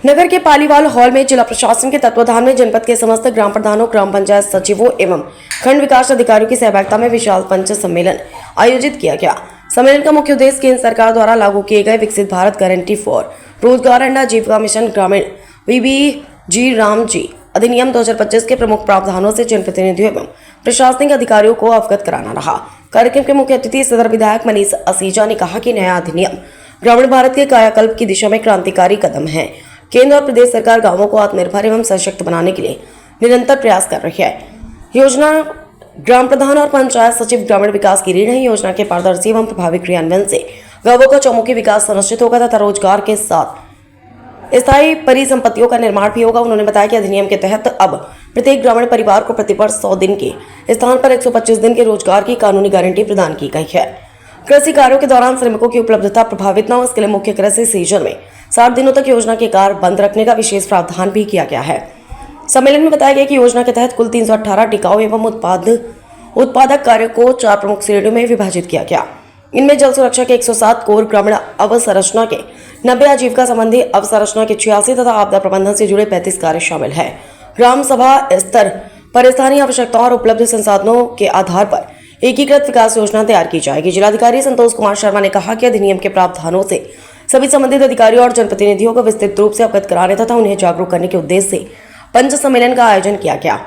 नगर के पालीवाल हॉल में जिला प्रशासन के तत्वाधान में जनपद के समस्त ग्राम प्रधानों, ग्राम पंचायत सचिवों एवं खंड विकास अधिकारियों की सहभागिता में विशाल पंच सम्मेलन आयोजित किया गया। सम्मेलन का मुख्य उद्देश्य केंद्र सरकार द्वारा लागू किए गए विकसित भारत गारंटी फॉर रोजगार एंड आजीविका मिशन ग्रामीण VBG रामजी अधिनियम 2025 के प्रमुख प्रावधानों से जनप्रतिनिधियों एवं प्रशासनिक अधिकारियों को अवगत कराना रहा। कार्यक्रम के मुख्य अतिथि सदर विधायक मनीष असीजा ने कहा कि नया अधिनियम ग्रामीण भारत के कायाकल्प की दिशा में क्रांतिकारी कदम है। केंद्र और प्रदेश सरकार गांवों को आत्मनिर्भर एवं सशक्त बनाने के लिए निरंतर प्रयास कर रही है। योजना ग्राम प्रधान और पंचायत सचिव ग्रामीण विकास की रीढ़ है। योजना के पारदर्शी एवं प्रभावी क्रियान्वयन से गांवों का चौमुखी विकास सुनिश्चित होगा तथा रोजगार के साथ स्थायी परिसंपत्तियों का निर्माण भी होगा। उन्होंने बताया कि अधिनियम के तहत अब प्रत्येक ग्रामीण परिवार को प्रतिवर्ष 100 दिन के स्थान पर 125 दिन के रोजगार की कानूनी गारंटी प्रदान की गई है। कृषि कार्यों के दौरान श्रमिकों की उपलब्धता प्रभावित न हो, इसके लिए मुख्य कृषि सीजन में 60 दिनों तक योजना के कार्य बंद रखने का विशेष प्रावधान भी किया गया है। सम्मेलन में बताया गया कि योजना के तहत कुल 318 टिकाऊ एवं उत्पादक कार्यों को 4 प्रमुख श्रेणियों में विभाजित किया गया। इनमें जल सुरक्षा के 107 कोर, ग्रामीण अवसंरचना के 90, आजीविका संबंधी अवसंरचना के 86 तथा आपदा प्रबंधन से जुड़े 35 कार्य शामिल है। ग्राम सभा स्तर पर स्थानीय आवश्यकताओं और उपलब्ध संसाधनों के आधार पर एकीकृत विकास योजना तैयार की जाएगी। जिलाधिकारी संतोष कुमार शर्मा ने कहा कि अधिनियम के प्रावधानों से सभी संबंधित अधिकारियों और जनप्रतिनिधियों को विस्तृत रूप से अवगत कराने तथा उन्हें जागरूक करने के उद्देश्य से पंच सम्मेलन का आयोजन किया गया।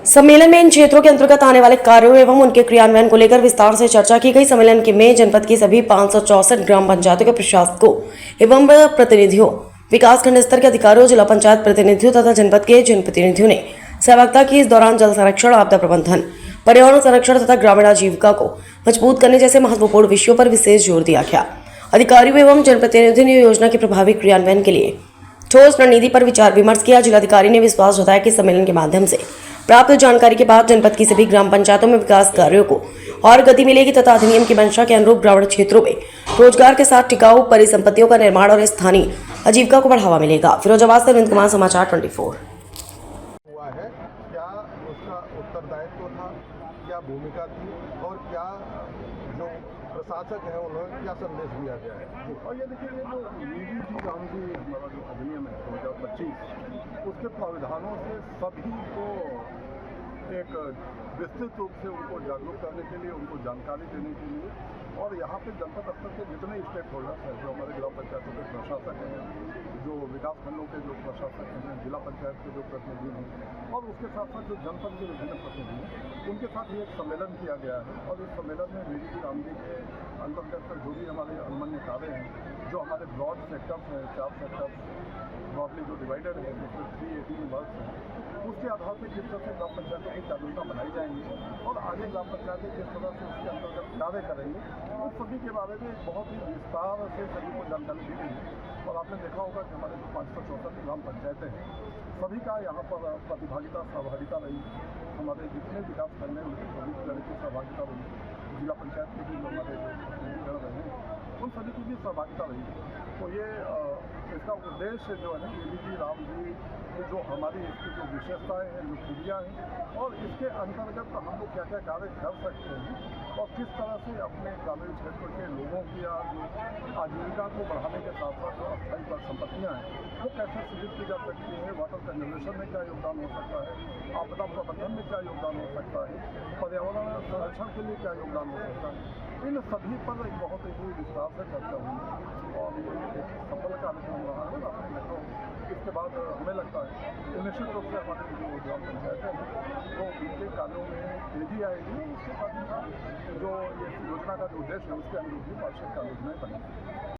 सम्मेलन में इन क्षेत्रों के अंतर्गत आने वाले कार्यों एवं उनके क्रियान्वयन को लेकर विस्तार से चर्चा की गई। सम्मेलन में जनपद की सभी 564 ग्राम पंचायतों के प्रशासकों एवं प्रतिनिधियों, विकासखंड स्तर के अधिकारियों, जिला पंचायत प्रतिनिधियों तथा जनपद के जनप्रतिनिधियों ने सहभागिता की। इस दौरान जल संरक्षण, आपदा प्रबंधन, पर्यावरण संरक्षण तथा ग्रामीण आजीविका को मजबूत करने जैसे महत्वपूर्ण विषयों पर विशेष जोर दिया गया। अधिकारियों एवं जनप्रतिनिधियों ने योजना के प्रभावी क्रियान्वयन के लिए ठोस रणनीति पर विचार विमर्श किया। जिलाधिकारी ने विश्वास जताया कि सम्मेलन के माध्यम से प्राप्त जानकारी के बाद जनपद की सभी ग्राम पंचायतों में विकास कार्यों को और गति मिलेगी तथा अधिनियम की मंशा के अनुरूप ग्रामीण क्षेत्रों में रोजगार के साथ टिकाऊ परिसंपत्तियों का निर्माण और स्थानीय आजीविका को बढ़ावा मिलेगा। फिरोजाबाद से अरविंद कुमार, समाचार 24। हुआ है, क्या उसका उत्तरदायित्व था, क्या भूमिका थी और क्या जो प्रशासक है उन्होंने क्या संदेश दिया गया है। और ये देखिए, ये जो VBG रामजी हमारा जो अधिनियम है 2025, उसके प्रावधानों से सभी को एक विस्तृत रूप से उनको जागरूक करने के लिए, उनको जानकारी देने के लिए, और यहाँ पे जनपद स्तर के जितने स्टेक होल्डर्स हैं, जो हमारे ग्राम पंचायतों के प्रशासक हैं, जो विकास खंडों के जो प्रशासक हैं, जिला पंचायत के जो प्रतिनिधि हैं, और उसके साथ साथ जो जनपद के विभिन्न प्रतिनिधि हैं, उनके साथ ही एक सम्मेलन किया गया है। और इस सम्मेलन में VBG रामजी के अंतर्गत जो भी हमारे अनुमन्य कार्य हैं, जो हमारे ब्रॉड सेक्टर्स हैं, 4 सेक्टर्स ब्रॉडली जो डिवाइडेड है, जिसमें 318 वर्ड्स हैं, उसके आधार पर किस तरह से ग्राम पंचायतों की जागरूकता बनाई जाएंगी और आगे ग्राम पंचायतें किस तरह से उसके अंतर्गत कार्य करेंगे, उस सभी के बारे में बहुत ही विस्तार से सभी को जानकारी दी गई है। और आपने देखा होगा कि हमारे जो 564 ग्राम पंचायतें हैं, सभी का यहाँ पर प्रतिभागिता, सहभागिता रही। हमारे जितने विकास खंड हैं उनकी सभी तरह की सहभागिता रही। जिला पंचायत के भी जो हमारे प्रतिनिधिगण रहे हैं, उन सभी की भी सहभागिता रही। तो ये इसका उद्देश्य जो है ना, VBG रामजी जो हमारी इसकी जो विशेषताएँ हैं, जो खूबियाँ हैं, और इसके अंतर्गत हम लोग क्या क्या कार्य कर सकते हैं और किस तरह से अपने ग्रामीण क्षेत्र के लोगों की जो आजीविका को बढ़ाने के साथ साथ जो अस्थायी संपत्तियाँ हैं वो कैसे सृजित की जा सकती है, वाटर कंजर्वेशन में क्या योगदान हो सकता है, आपदा प्रबंधन में क्या योगदान हो सकता है, पर्यावरण संरक्षण के लिए क्या योगदान हो सकता है, इन सभी पर एक बहुत ही विस्तार से चर्चा हुई और ये एक सफल कार्यक्रम रहा है। आपने देखा इसके बाद हमें लगता है कि निश्चित रूप से हमारे जो ग्राम पंचायतें हैं तो उनके कार्यों में तेजी आएगी। उसके साथ ही जो ये योजना का जो उद्देश्य है उसके अनुरूप भी वार्षिक कार्ययोजनाएँ बनेंगी।